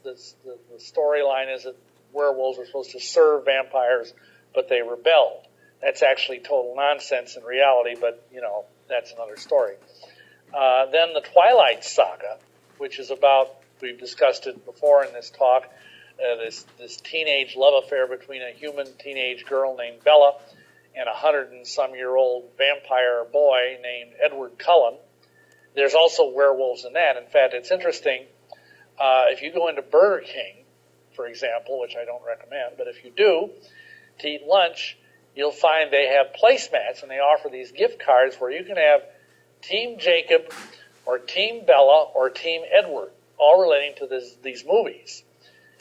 the storyline is that werewolves are supposed to serve vampires, but they rebelled. That's actually total nonsense in reality, but, that's another story. Then the Twilight Saga, which is about, we've discussed it before in this talk, this teenage love affair between a human teenage girl named Bella and 100-and-some-year-old vampire boy named Edward Cullen. There's also werewolves in that. In fact, it's interesting. If you go into Burger King, for example, which I don't recommend, but if you do, to eat lunch, you'll find they have placemats, and they offer these gift cards where you can have Team Jacob or Team Bella or Team Edward, all relating to these movies.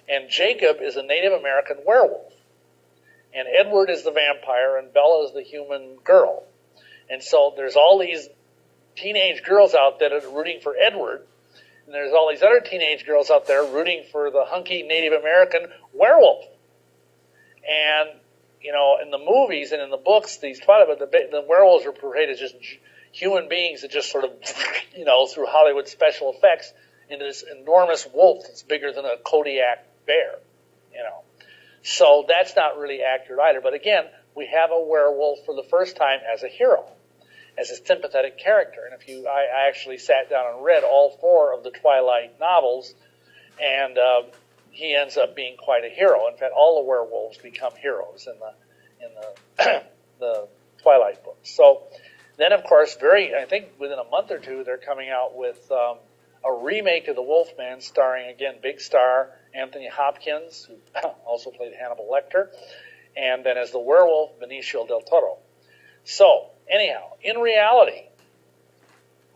And Jacob is a Native American werewolf, and Edward is the vampire, and Bella is the human girl. And so there's all these teenage girls out there that are rooting for Edward, and there's all these other teenage girls out there rooting for the hunky Native American werewolf. And, in the movies and in the books, these Twilight, the werewolves are portrayed as just human beings that just sort of, through Hollywood special effects, into this enormous wolf that's bigger than a Kodiak bear, So that's not really accurate either. But again, we have a werewolf for the first time as a hero, as a sympathetic character. And I actually sat down and read all 4 of the Twilight novels, and he ends up being quite a hero. In fact, all the werewolves become heroes in the Twilight books. So then, of course, I think within a month or two, they're coming out with a remake of The Wolfman, starring, again, big star Anthony Hopkins, who also played Hannibal Lecter, and then as the werewolf, Benicio del Toro. So, anyhow, in reality,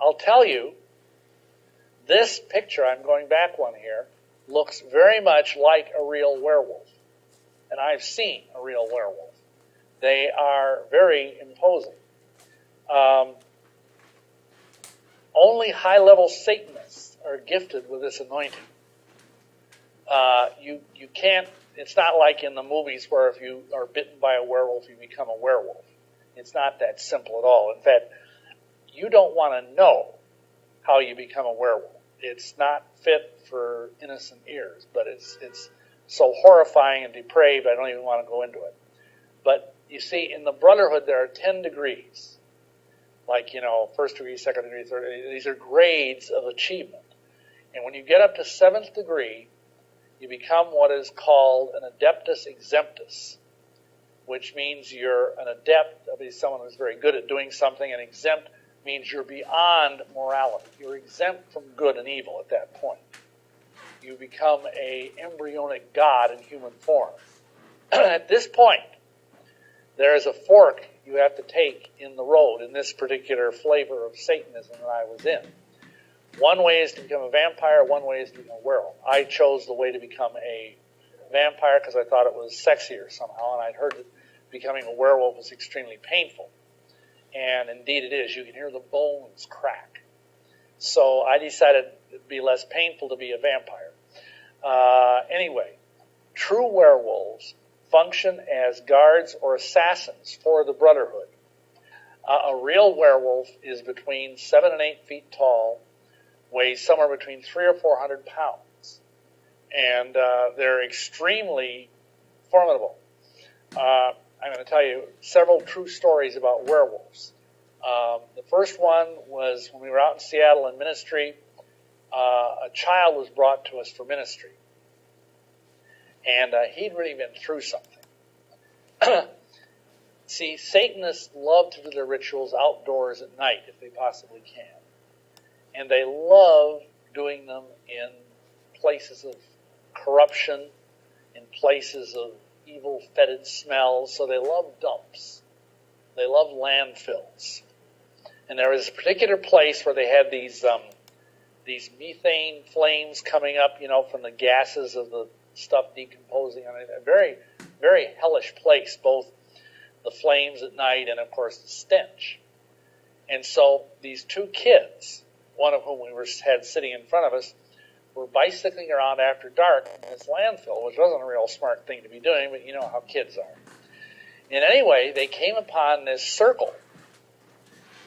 I'll tell you, this picture, I'm going back one here, looks very much like a real werewolf. And I've seen a real werewolf. They are very imposing. Only high-level Satanists are gifted with this anointing. You can't, it's not like in the movies where if you are bitten by a werewolf, you become a werewolf. It's not that simple at all. In fact, you don't want to know how you become a werewolf. It's not fit for innocent ears, but it's so horrifying and depraved, I don't even want to go into it. But you see, in the Brotherhood, there are 10 degrees. Like, first degree, second degree, third degree. These are grades of achievement. And when you get up to 7th degree, you become what is called an adeptus exemptus, which means you're an adept, that means someone who's very good at doing something, and exempt means you're beyond morality. You're exempt from good and evil at that point. You become an embryonic god in human form. At this point, there is a fork you have to take in the road in this particular flavor of Satanism that I was in. One way is to become a vampire, one way is to become a werewolf. I chose the way to become a vampire because I thought it was sexier somehow, and I'd heard that becoming a werewolf was extremely painful. And indeed it is. You can hear the bones crack. So I decided it'd be less painful to be a vampire. Anyway, true werewolves function as guards or assassins for the Brotherhood. A real werewolf is between 7 and 8 feet tall, weighs somewhere between 300 or 400 pounds, and they're extremely formidable. I'm going to tell you several true stories about werewolves. The first one was when we were out in Seattle in ministry. A child was brought to us for ministry, and he'd really been through something. See, Satanists love to do their rituals outdoors at night if they possibly can. And they love doing them in places of corruption, in places of evil, fetid smells. So they love dumps. They love landfills. And there was a particular place where they had these methane flames coming up, from the gases of the stuff decomposing. I mean, a very, very hellish place, both the flames at night and, of course, the stench. And so these 2 kids, one of whom we had sitting in front of us, were bicycling around after dark in this landfill, which wasn't a real smart thing to be doing, but you know how kids are. And anyway, they came upon this circle,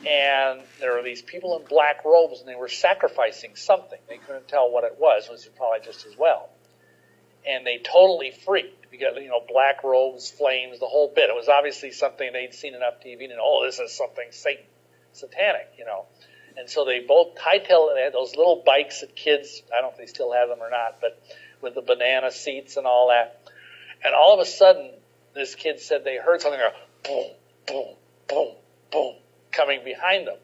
and there were these people in black robes, and they were sacrificing something. They couldn't tell what it was probably just as well. and they totally freaked because, black robes, flames, the whole bit. It was obviously something they'd seen enough TV and, this is something satanic, And so they both hightailed it. They had those little bikes that kids, I don't know if they still have them or not, but with the banana seats and all that. And all of a sudden, this kid said they heard something go boom, boom, boom, boom, coming behind them.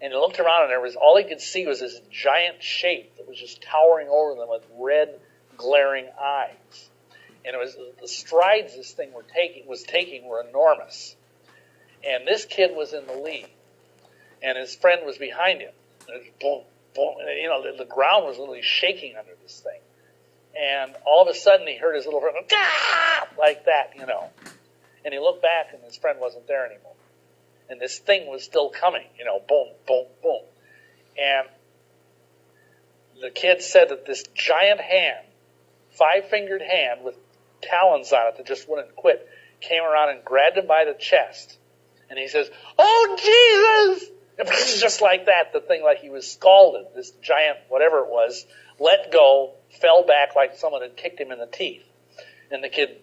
And he looked around, and all he could see was this giant shape that was just towering over them with red, glaring eyes. And it was the strides this thing was taking were enormous. And this kid was in the lead, and his friend was behind him. And it was boom, boom, and, the ground was literally shaking under this thing. And all of a sudden, he heard his little friend go, "Gah!" like that, And he looked back, and his friend wasn't there anymore. And this thing was still coming, boom, boom, boom. And the kid said that this giant hand, 5-fingered hand with talons on it that just wouldn't quit, came around and grabbed him by the chest. And he says, "Oh, Jesus!" And just like that, the thing, like he was scalded, this giant, whatever it was, let go, fell back like someone had kicked him in the teeth. And the kid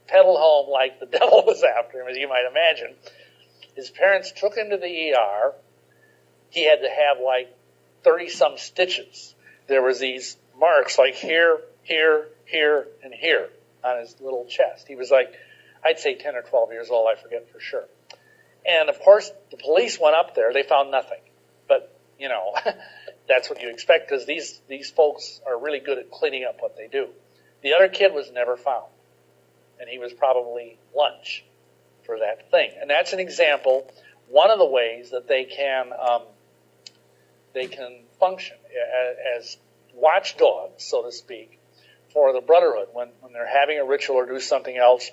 pedaled home like the devil was after him, as you might imagine. His parents took him to the ER. He had to have like 30-some stitches. There was these marks like here, here, here, and here on his little chest. He was like, I'd say 10 or 12 years old, I forget for sure. And, of course, the police went up there. They found nothing. But, that's what you expect because these folks are really good at cleaning up what they do. The other kid was never found, and he was probably lunch for that thing. And that's an example, one of the ways that they can function as watchdogs, so to speak, for the Brotherhood. When they're having a ritual or do something else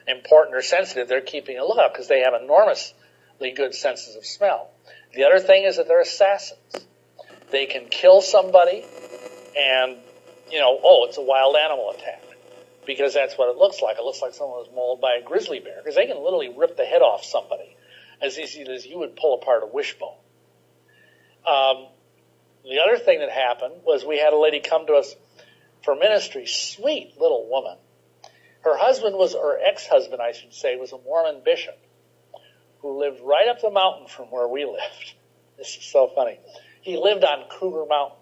important or sensitive, they're keeping a lookout because they have enormously good senses of smell. The other thing is that they're assassins. They can kill somebody and, it's a wild animal attack because that's what it looks like. It looks like someone was mauled by a grizzly bear because they can literally rip the head off somebody as easy as you would pull apart a wishbone. The other thing that happened was we had a lady come to us for ministry, sweet little woman. Her husband or ex-husband, I should say, was a Mormon bishop who lived right up the mountain from where we lived. This is so funny. He lived on Cougar Mountain.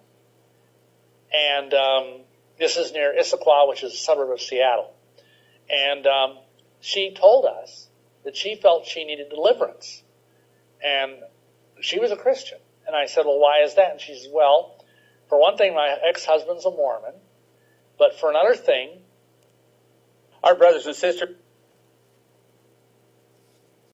And this is near Issaquah, which is a suburb of Seattle. And she told us that she felt she needed deliverance. And she was a Christian. And I said, well, why is that? And she says, well, for one thing, my ex-husband's a Mormon. But for another thing, our brothers and sisters